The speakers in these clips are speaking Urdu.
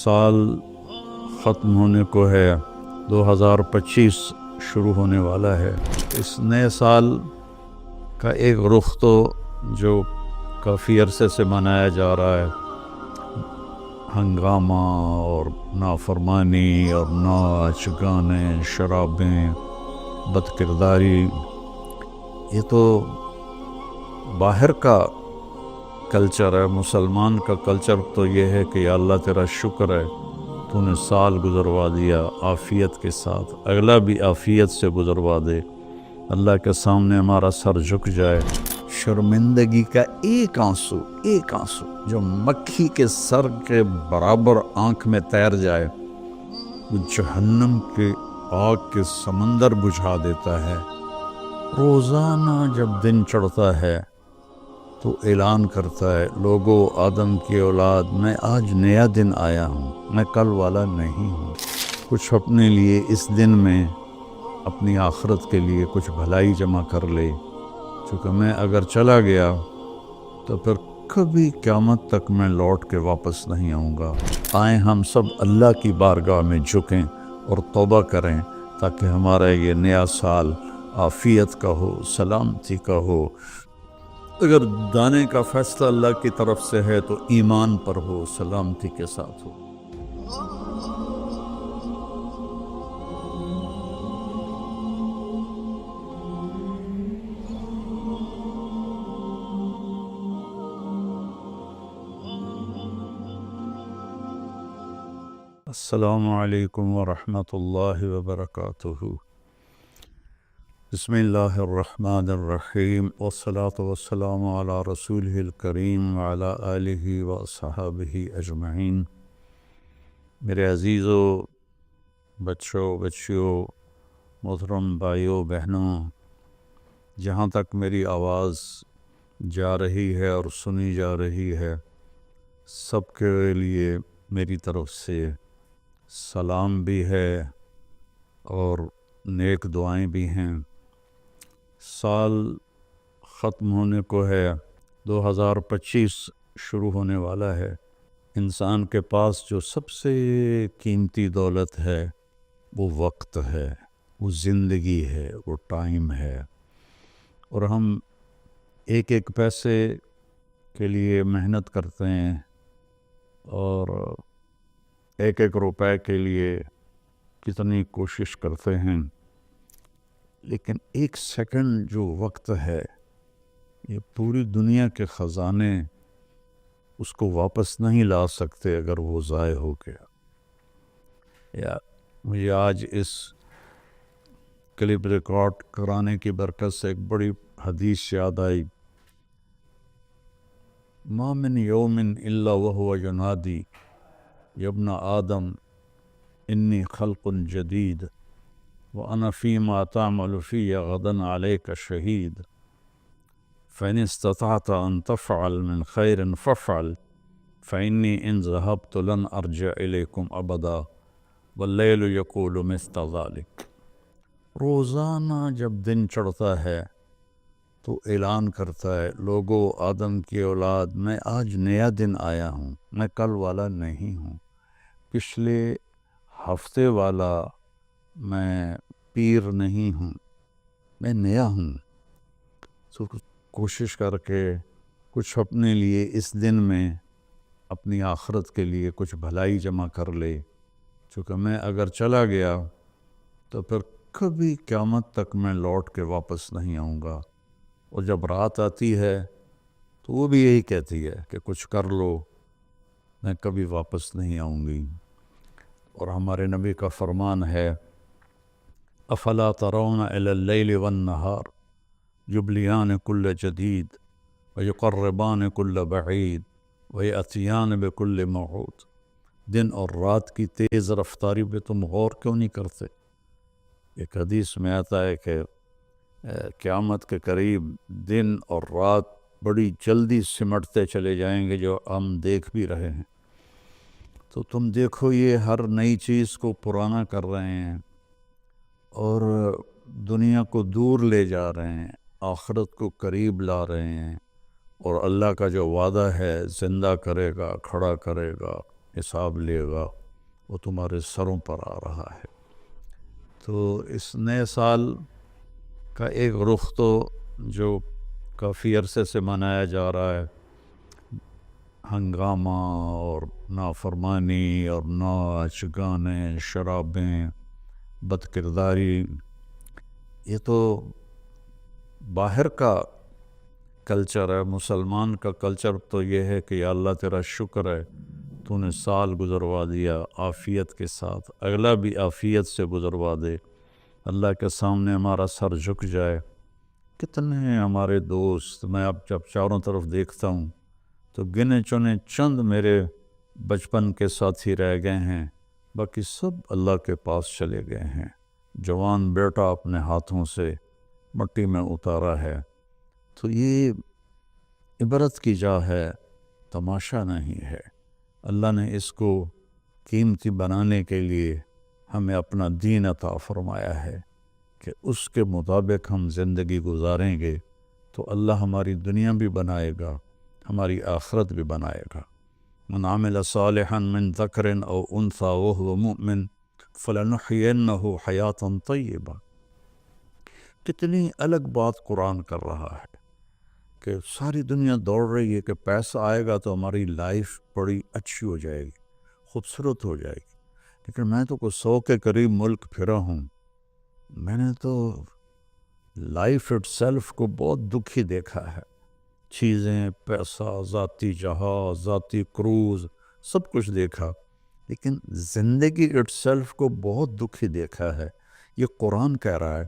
سال ختم ہونے کو ہے، 2025 شروع ہونے والا ہے۔ اس نئے سال کا ایک رخ تو جو کافی عرصے سے منایا جا رہا ہے، ہنگامہ اور نافرمانی اور ناچ گانے، شرابیں، بد کرداری، یہ تو باہر کا کلچر ہے۔ مسلمان کا کلچر تو یہ ہے کہ یا اللہ تیرا شکر ہے تو نے سال گزروا دیا عافیت کے ساتھ، اگلا بھی عافیت سے گزروا دے، اللہ کے سامنے ہمارا سر جھک جائے۔ شرمندگی کا ایک آنسو جو مکھی کے سر کے برابر آنکھ میں تیر جائے، وہ جہنم کے آگ کے سمندر بجھا دیتا ہے۔ روزانہ جب دن چڑھتا ہے تو اعلان کرتا ہے، لوگو آدم کی اولاد، میں آج نیا دن آیا ہوں، میں کل والا نہیں ہوں۔ کچھ اپنے لیے اس دن میں، اپنی آخرت کے لیے کچھ بھلائی جمع کر لے، چونکہ میں اگر چلا گیا تو پھر کبھی قیامت تک میں لوٹ کے واپس نہیں آؤں گا۔ آئیں ہم سب اللہ کی بارگاہ میں جھکیں اور توبہ کریں تاکہ ہمارا یہ نیا سال عافیت کا ہو، سلامتی کا ہو۔ اگر دانے کا فیصلہ اللہ کی طرف سے ہے تو ایمان پر ہو، سلامتی کے ساتھ ہو۔ السلام علیکم ورحمۃ اللہ وبرکاتہ۔ بسم اللہ الرحمن الرحیم، والصلاة والسلام علی رسولہ الکریم وعلی آلہ واصحابہ اجمعین۔ میرے عزیزو، بچوں، بچیوں، محترم بھائیوں، بہنوں، جہاں تک میری آواز جا رہی ہے اور سنی جا رہی ہے، سب کے لیے میری طرف سے سلام بھی ہے اور نیک دعائیں بھی ہیں۔ سال ختم ہونے کو ہے، 2025 شروع ہونے والا ہے۔ انسان کے پاس جو سب سے قیمتی دولت ہے وہ وقت ہے، وہ زندگی ہے، وہ ٹائم ہے، اور ہم ایک ایک پیسے کے لیے محنت کرتے ہیں اور ایک ایک روپے کے لیے کتنی کوشش کرتے ہیں، لیکن ایک سیکنڈ جو وقت ہے، یہ پوری دنیا کے خزانے اس کو واپس نہیں لا سکتے اگر وہ ضائع ہو گیا۔ یا مجھے آج اس کلپ ریکارڈ کرانے کی برکت سے ایک بڑی حدیث یاد آئی، ما من یوم الا وهو ینادی یا ابن آدم انی خلق جدید وَأَنَا فِي مَا تَعْمَلُ فِيَّ غَدًا عَلَيْكَ شَهِيدٌ فَإِنِ اسْتَطَعْتَ أَن تَفْعَلَ مِنْ خَيْرٍ فَافْعَلْ فَإِنِّي إِنْ ذَهَبْتُ لَنْ أَرْجِعَ إِلَيْكُمْ أَبَدًا وَاللَّيْلُ يَقُولُ مِثْلَ ذَلِكَ۔ روزانہ جب دن چڑھتا ہے تو اعلان کرتا ہے، لوگو آدم کی اولاد، میں آج نیا دن آیا ہوں، میں کل والا نہیں ہوں، پچھلے ہفتے والا میں پیر نہیں ہوں، میں نیا ہوں۔ تو کوشش کر کے کچھ اپنے لیے اس دن میں، اپنی آخرت کے لیے کچھ بھلائی جمع کر لے، چونکہ میں اگر چلا گیا تو پھر کبھی قیامت تک میں لوٹ کے واپس نہیں آؤں گا۔ اور جب رات آتی ہے تو وہ بھی یہی کہتی ہے کہ کچھ کر لو، میں کبھی واپس نہیں آؤں گی۔ اور ہمارے نبی کا فرمان ہے، افلا ترون الی اللیل والنہار یبلیان کل جدید ویقربان کل بعید ویأتیان بکل موعود۔ دن اور رات کی تیز رفتاری پہ تم غور کیوں نہیں کرتے؟ ایک حدیث میں آتا ہے کہ قیامت کے قریب دن اور رات بڑی جلدی سمٹتے چلے جائیں گے، جو ہم دیکھ بھی رہے ہیں۔ تو تم دیکھو، یہ ہر نئی چیز کو پرانا کر رہے ہیں اور دنیا کو دور لے جا رہے ہیں، آخرت کو قریب لا رہے ہیں، اور اللہ کا جو وعدہ ہے، زندہ کرے گا، کھڑا کرے گا، حساب لے گا وہ تمہارے سروں پر آ رہا ہے۔ تو اس نئے سال کا ایک رخ تو جو کافی عرصے سے منایا جا رہا ہے، ہنگامہ اور نافرمانی اور ناچ گانے، شرابیں، بد کرداری، یہ تو باہر کا کلچر ہے۔ مسلمان کا کلچر تو یہ ہے کہ یا اللہ تیرا شکر ہے تو نے سال گزروا دیا عافیت کے ساتھ، اگلا بھی عافیت سے گزروا دے، اللہ کے سامنے ہمارا سر جھک جائے۔ کتنے ہمارے دوست، میں اب جب چاروں طرف دیکھتا ہوں تو گنے چنے چند میرے بچپن کے ساتھی رہ گئے ہیں، باقی سب اللہ کے پاس چلے گئے ہیں۔ جوان بیٹا اپنے ہاتھوں سے مٹی میں اتارا ہے۔ تو یہ عبرت کی جا ہے، تماشا نہیں ہے۔ اللہ نے اس کو قیمتی بنانے کے لیے ہمیں اپنا دین عطا فرمایا ہے کہ اس کے مطابق ہم زندگی گزاریں گے تو اللہ ہماری دنیا بھی بنائے گا، ہماری آخرت بھی بنائے گا۔ من عمل صالحا من ذکر او انثى وهو مؤمن فلنحینہ حیاتا طیبہ۔ کتنی الگ بات قرآن کر رہا ہے کہ ساری دنیا دوڑ رہی ہے کہ پیسہ آئے گا تو ہماری لائف بڑی اچھی ہو جائے گی، خوبصورت ہو جائے گی، لیکن میں تو کوئی 100 کے قریب ملک پھرا ہوں، میں نے تو لائف اٹ سیلف کو بہت دکھی دیکھا ہے۔ چیزیں، پیسہ، ذاتی جہاز، ذاتی کروز، سب کچھ دیکھا، لیکن زندگی اٹ سیلف کو بہت دکھی دیکھا ہے۔ یہ قرآن کہہ رہا ہے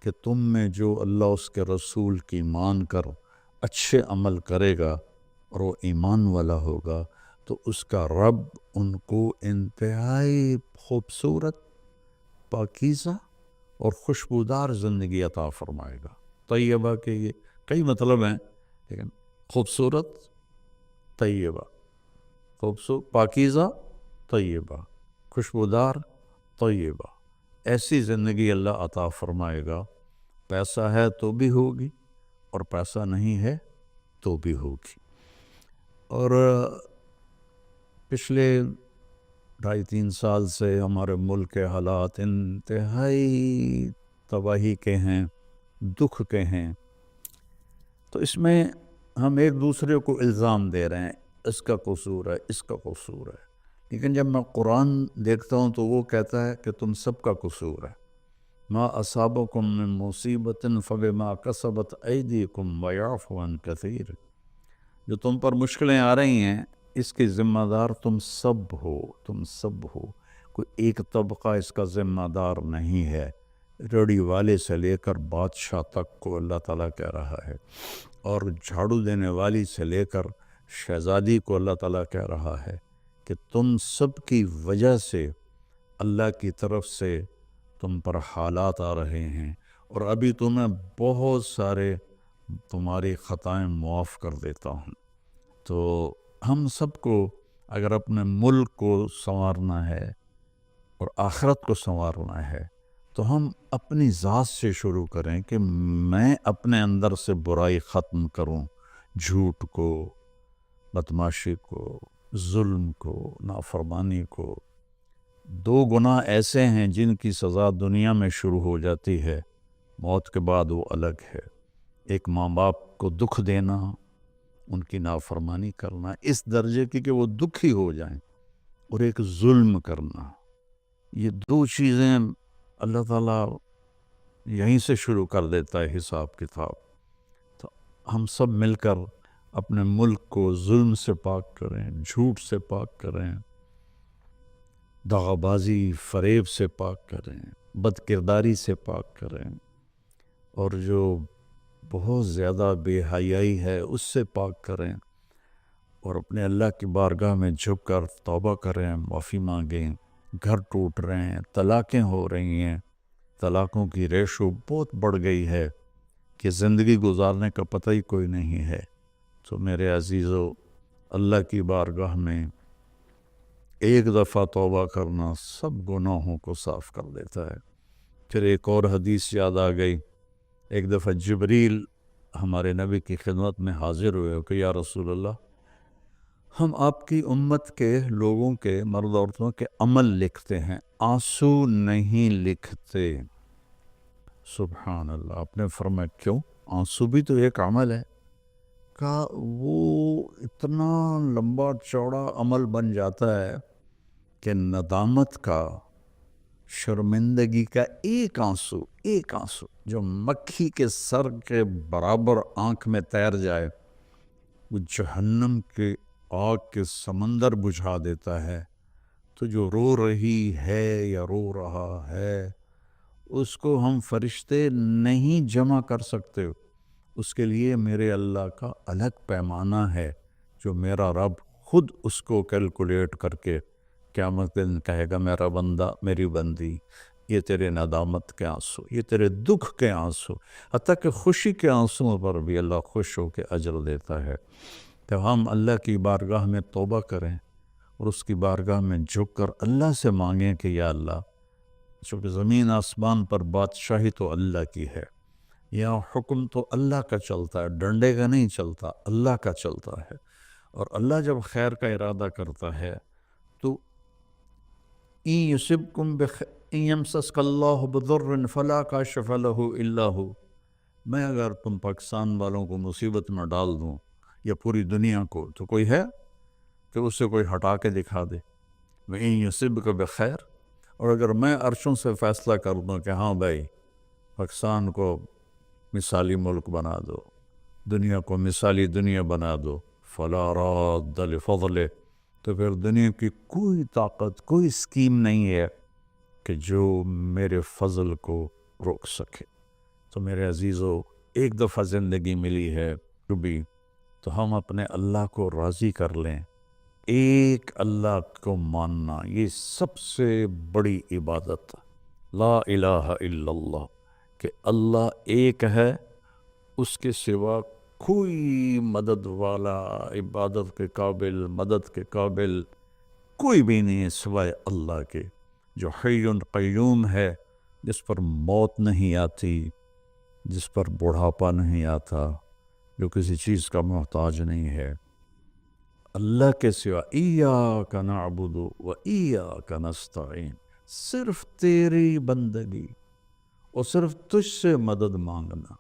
کہ تم میں جو اللہ اس کے رسول کی مان کر اچھے عمل کرے گا اور وہ ایمان والا ہوگا تو اس کا رب ان کو انتہائی خوبصورت، پاکیزہ اور خوشبودار زندگی عطا فرمائے گا۔ طیبہ کے یہ کئی مطلب ہیں، لیکن خوبصورت، طیبہ، خوبصورت، پاکیزہ، طیبہ، خوشبودار، طیبہ، ایسی زندگی اللہ عطا فرمائے گا۔ پیسہ ہے تو بھی ہوگی اور پیسہ نہیں ہے تو بھی ہوگی۔ اور پچھلے 2.5-3 سال سے ہمارے ملک کے حالات انتہائی تباہی کے ہیں، دکھ کے ہیں، تو اس میں ہم ایک دوسرے کو الزام دے رہے ہیں، اس کا قصور ہے، اس کا قصور ہے، لیکن جب میں قرآن دیکھتا ہوں تو وہ کہتا ہے کہ تم سب کا قصور ہے۔ ما اصابکم من مصیبت فبما کسبت ایدیکم ویعفو عن کثیر۔ جو تم پر مشکلیں آ رہی ہیں اس کی ذمہ دار تم سب ہو، تم سب ہو، کوئی ایک طبقہ اس کا ذمہ دار نہیں ہے۔ ریڑھی والے سے لے کر بادشاہ تک کو اللہ تعالیٰ کہہ رہا ہے، اور جھاڑو دینے والی سے لے کر شہزادی کو اللہ تعالیٰ کہہ رہا ہے کہ تم سب کی وجہ سے اللہ کی طرف سے تم پر حالات آ رہے ہیں، اور ابھی تمہیں بہت سارے تمہاری خطائیں معاف کر دیتا ہوں۔ تو ہم سب کو اگر اپنے ملک کو سنوارنا ہے اور آخرت کو سنوارنا ہے تو ہم اپنی ذات سے شروع کریں کہ میں اپنے اندر سے برائی ختم کروں، جھوٹ کو، بدمعاشی کو، ظلم کو، نافرمانی کو۔ 2 گناہ ایسے ہیں جن کی سزا دنیا میں شروع ہو جاتی ہے، موت کے بعد وہ الگ ہے۔ ایک ماں باپ کو دکھ دینا، ان کی نافرمانی کرنا اس درجے کی کہ وہ دکھی ہو جائیں، اور ایک ظلم کرنا، یہ 2 چیزیں اللہ تعالیٰ یہیں سے شروع کر دیتا ہے حساب کتاب۔ تو ہم سب مل کر اپنے ملک کو ظلم سے پاک کریں، جھوٹ سے پاک کریں، دغا بازی، فریب سے پاک کریں، بد کرداری سے پاک کریں، اور جو بہت زیادہ بے حیائی ہے اس سے پاک کریں، اور اپنے اللہ کی بارگاہ میں جھک کر توبہ کریں، معافی مانگیں۔ گھر ٹوٹ رہے ہیں، طلاقیں ہو رہی ہیں، طلاقوں کی ریشو بہت بڑھ گئی ہے کہ زندگی گزارنے کا پتہ ہی کوئی نہیں ہے۔ تو میرے عزیزو، اللہ کی بارگاہ میں ایک دفعہ توبہ کرنا سب گناہوں کو صاف کر دیتا ہے۔ پھر ایک اور حدیث یاد آ گئی، ایک دفعہ جبریل ہمارے نبی کی خدمت میں حاضر ہوئے کہ یا رسول اللہ، ہم آپ کی امت کے لوگوں کے مرد عورتوں کے عمل لکھتے ہیں، آنسو نہیں لکھتے۔ سبحان اللہ۔ آپ نے فرمایا کیوں؟ آنسو بھی تو ایک عمل ہے۔ کہا وہ اتنا لمبا چوڑا عمل بن جاتا ہے کہ ندامت کا، شرمندگی کا ایک آنسو جو مکھی کے سر کے برابر آنکھ میں تیر جائے، وہ جہنم کے آگ کے سمندر بجھا دیتا ہے۔ تو جو رو رہی ہے یا رو رہا ہے، اس کو ہم فرشتے نہیں جمع کر سکتے۔ اس کے لیے میرے اللہ کا الگ پیمانہ ہے، جو میرا رب خود اس کو کیلکولیٹ کر کے قیامت دن کہے گا، میرا بندہ، میری بندی، یہ تیرے ندامت کے آنسو، یہ تیرے دکھ کے آنسو، حتیٰ کہ خوشی کے آنسوں پر بھی اللہ خوش ہو کے اجر دیتا ہے۔ تو ہم اللہ کی بارگاہ میں توبہ کریں اور اس کی بارگاہ میں جھک کر اللہ سے مانگیں کہ یا اللہ، چونکہ زمین آسمان پر بادشاہی تو اللہ کی ہے، یہاں حکم تو اللہ کا چلتا ہے، ڈنڈے کا نہیں چلتا، اللہ کا چلتا ہے۔ اور اللہ جب خیر کا ارادہ کرتا ہے تو إِن يُصِبْكُمْ يَمْسَسْكَ اللَّهُ بِضُرٍّ فَلَا كَاشِفَ لَهُ إِلَّا هُوَ۔ میں اگر تم پاکستان والوں کو مصیبت میں ڈال دوں یا پوری دنیا کو، تو کوئی ہے کہ اسے کوئی ہٹا کے دکھا دے؟ وَإِن يُصِبْكَ بِخَيْرٍ، اور اگر میں عرشوں سے فیصلہ کر دوں کہ ہاں بھائی، پاکستان کو مثالی ملک بنا دو، دنیا کو مثالی دنیا بنا دو، فَلَا رَادَّ لِفَضْلِهِ، تو پھر دنیا کی کوئی طاقت، کوئی اسکیم نہیں ہے کہ جو میرے فضل کو روک سکے۔ تو میرے عزیزو، ایک دفعہ زندگی ملی ہے کبھی، تو ہم اپنے اللہ کو راضی کر لیں۔ ایک اللہ کو ماننا، یہ سب سے بڑی عبادت، لا الہ الا اللہ، کہ اللہ ایک ہے، اس کے سوا کوئی مدد والا، عبادت کے قابل، مدد کے قابل کوئی بھی نہیں ہے سوائے اللہ کے، جو حی قیوم ہے، جس پر موت نہیں آتی، جس پر بڑھاپا نہیں آتا، جو کسی چیز کا محتاج نہیں ہے۔ اللہ کے سوا ایاک نعبد و ایاک نستعین، صرف تیری بندگی اور صرف تجھ سے مدد مانگنا۔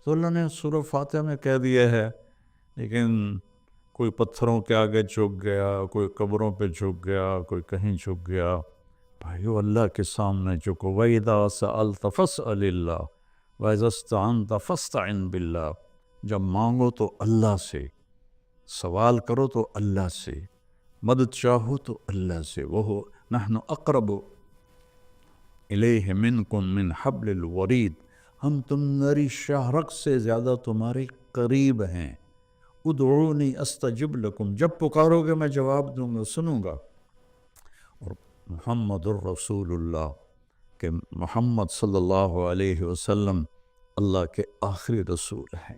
تو اللہ نے سورہ فاتحہ میں کہہ دیا ہے، لیکن کوئی پتھروں کے آگے جھک گیا، کوئی قبروں پہ جھک گیا، کوئی کہیں جھک گیا۔ بھائیو، اللہ کے سامنے جھکو۔ وَإِذَا سَأَلْتَ فَاسْأَلِ اللَّهَ وَإِذَا اسْتَعَنْتَ فَاسْتَعِنْ بِاللَّهِ، جب مانگو تو اللہ سے، سوال کرو تو اللہ سے، مدد چاہو تو اللہ سے۔ وَهُوَ نَحْنُ أَقْرَبُ إِلَيْهِ مِنْكُمْ مِنْ حَبْلِ الْوَرِيدِ، ہم تم نری شاہرگ سے زیادہ تمہارے قریب ہیں۔ ادعونی استجب لکم، جب پکارو گے میں جواب دوں گا، سنوں گا۔ اور محمد الرسول اللہ، کہ محمد صلی اللہ علیہ وسلم اللہ کے آخری رسول ہیں۔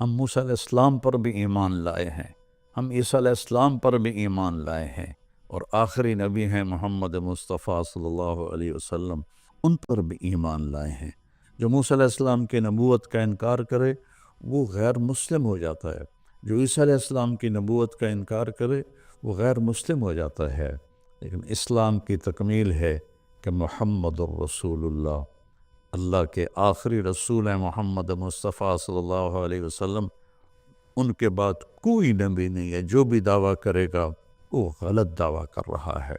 ہم موسیٰ علیہ السلام پر بھی ایمان لائے ہیں، ہم عیسیٰ علیہ السلام پر بھی ایمان لائے ہیں، اور آخری نبی ہیں محمد مصطفیٰ صلی اللہ علیہ وسلم، ان پر بھی ایمان لائے ہیں۔ جو موسیٰ علیہ السلام کے نبوت کا انکار کرے وہ غیر مسلم ہو جاتا ہے، جو عیسیٰ علیہ السلام کی نبوت کا انکار کرے وہ غیر مسلم ہو جاتا ہے۔ لیکن اسلام کی تکمیل ہے کہ محمد الرسول اللہ، اللہ کے آخری رسول ہیں محمد مصطفیٰ صلی اللہ علیہ وسلم، ان کے بعد کوئی نبی نہیں ہے۔ جو بھی دعویٰ کرے گا وہ غلط دعویٰ کر رہا ہے۔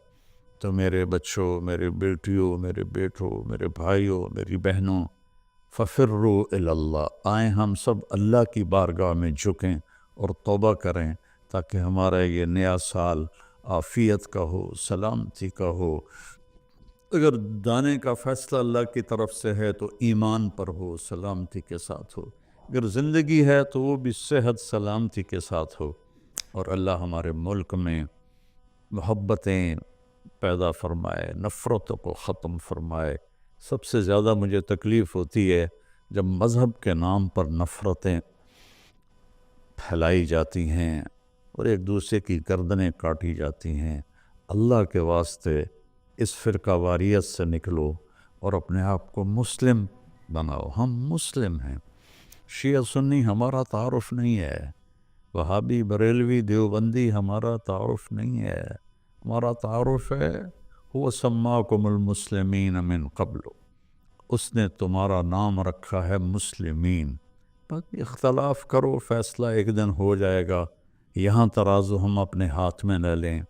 تو میرے بچوں، میرے بیٹیوں، میرے بیٹوں، میرے بھائیوں، میری بہنوں، فَفِرُّوا إِلَى اللَّهِ، آئیں ہم سب اللہ کی بارگاہ میں جھکیں اور توبہ کریں، تاکہ ہمارا یہ نیا سال عافیت کا ہو، سلامتی کا ہو۔ اگر دانے کا فیصلہ اللہ کی طرف سے ہے تو ایمان پر ہو، سلامتی کے ساتھ ہو۔ اگر زندگی ہے تو وہ بھی صحت سلامتی کے ساتھ ہو، اور اللہ ہمارے ملک میں محبتیں پیدا فرمائے، نفرتوں کو ختم فرمائے۔ سب سے زیادہ مجھے تکلیف ہوتی ہے جب مذہب کے نام پر نفرتیں پھیلائی جاتی ہیں اور ایک دوسرے کی گردنیں کاٹی جاتی ہیں۔ اللہ کے واسطے اس فرقہ واریت سے نکلو اور اپنے آپ کو مسلم بناؤ۔ ہم مسلم ہیں، شیعہ سنی ہمارا تعارف نہیں ہے، وہابی بریلوی دیوبندی ہمارا تعارف نہیں ہے، ہمارا تعارف ہے هو سماکم المسلمین من قبل، اس نے تمہارا نام رکھا ہے مسلمین۔ باقی اختلاف کرو، فیصلہ ایک دن ہو جائے گا، یہاں ترازو ہم اپنے ہاتھ میں لے لیں،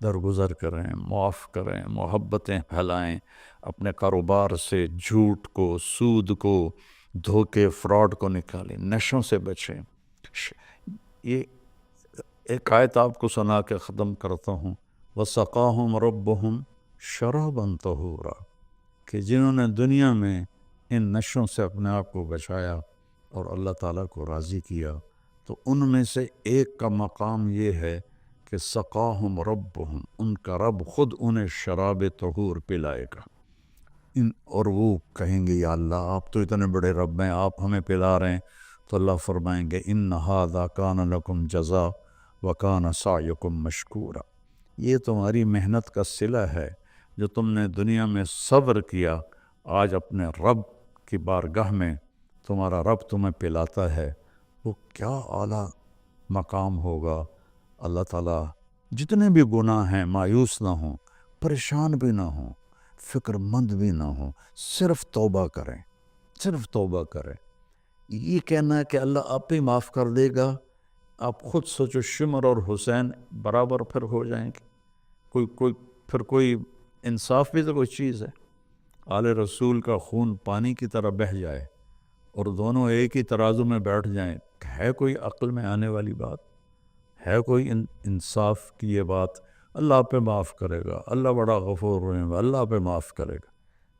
درگزر کریں، معاف کریں، محبتیں پھیلائیں، اپنے کاروبار سے جھوٹ کو، سود کو، دھوکے، فراڈ کو نکالیں، نشوں سے بچیں۔ یہ ایک آیت آپ کو سنا کے ختم کرتا ہوں، وَسَقَاهُمْ رَبُّهُمْ شَرَابًا طَهُورًا، کہ جنہوں نے دنیا میں ان نشوں سے اپنے آپ کو بچایا اور اللہ تعالیٰ کو راضی کیا، تو ان میں سے ایک کا مقام یہ ہے کہ سقاہم ربہم، ان کا رب خود انہیں شراب طہور پلائے گا۔ اور وہ کہیں گے یا اللہ آپ تو اتنے بڑے رب ہیں، آپ ہمیں پلا رہے ہیں، تو اللہ فرمائیں گے ان ھذا کان لکم جزاء وکان سعیکم مشکورا، یہ تمہاری محنت کا صلہ ہے، جو تم نے دنیا میں صبر کیا، آج اپنے رب کی بارگاہ میں تمہارا رب تمہیں پلاتا ہے، وہ کیا اعلیٰ مقام ہوگا۔ اللہ تعالیٰ جتنے بھی گناہ ہیں مایوس نہ ہوں، پریشان بھی نہ ہوں، فکر مند بھی نہ ہوں، صرف توبہ کریں، صرف توبہ کریں۔ یہ کہنا ہے کہ اللہ آپ ہی معاف کر دے گا، آپ خود سوچو شمر اور حسین برابر پھر ہو جائیں گے، کوئی انصاف بھی تو کوئی چیز ہے۔ آل رسول کا خون پانی کی طرح بہہ جائے اور دونوں ایک ہی ترازو میں بیٹھ جائیں، ہے کوئی عقل میں آنے والی بات؟ ہے کوئی انصاف کی یہ بات؟ اللہ پہ معاف کرے گا، اللہ بڑا غفور رحیم، اللہ پہ معاف کرے گا،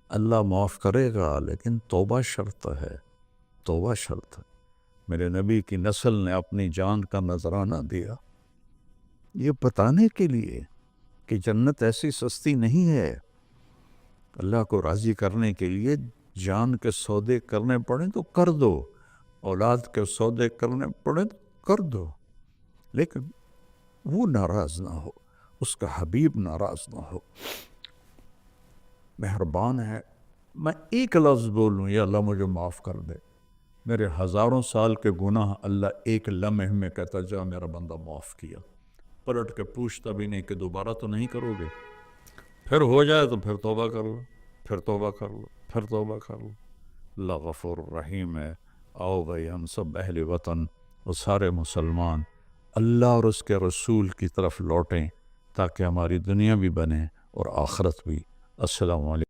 اللہ معاف کرے گا، لیکن توبہ شرط ہے، توبہ شرط ہے۔ میرے نبی کی نسل نے اپنی جان کا نذرانہ دیا یہ بتانے کے لیے کہ جنت ایسی سستی نہیں ہے، اللہ کو راضی کرنے کے لیے جان کے سودے کرنے پڑیں تو کر دو، اولاد کے سودے کرنے پڑیں تو کر دو، لیکن وہ ناراض نہ ہو، اس کا حبیب ناراض نہ ہو۔ مہربان ہے، میں ایک لفظ بولوں یا اللہ مجھے معاف کر دے، میرے ہزاروں سال کے گناہ اللہ ایک لمحے میں کہتا جا میرا بندہ معاف کیا، پلٹ کے پوچھتا بھی نہیں کہ دوبارہ تو نہیں کرو گے، پھر ہو جائے تو پھر توبہ کر لو، پھر توبہ کر لو، پھر توبہ کر لو۔ اللہ غفور رحیم ہے۔ آؤ بھائی ہم سب اہل وطن اور سارے مسلمان اللہ اور اس کے رسول کی طرف لوٹیں تاکہ ہماری دنیا بھی بنے اور آخرت بھی۔ السلام علیکم۔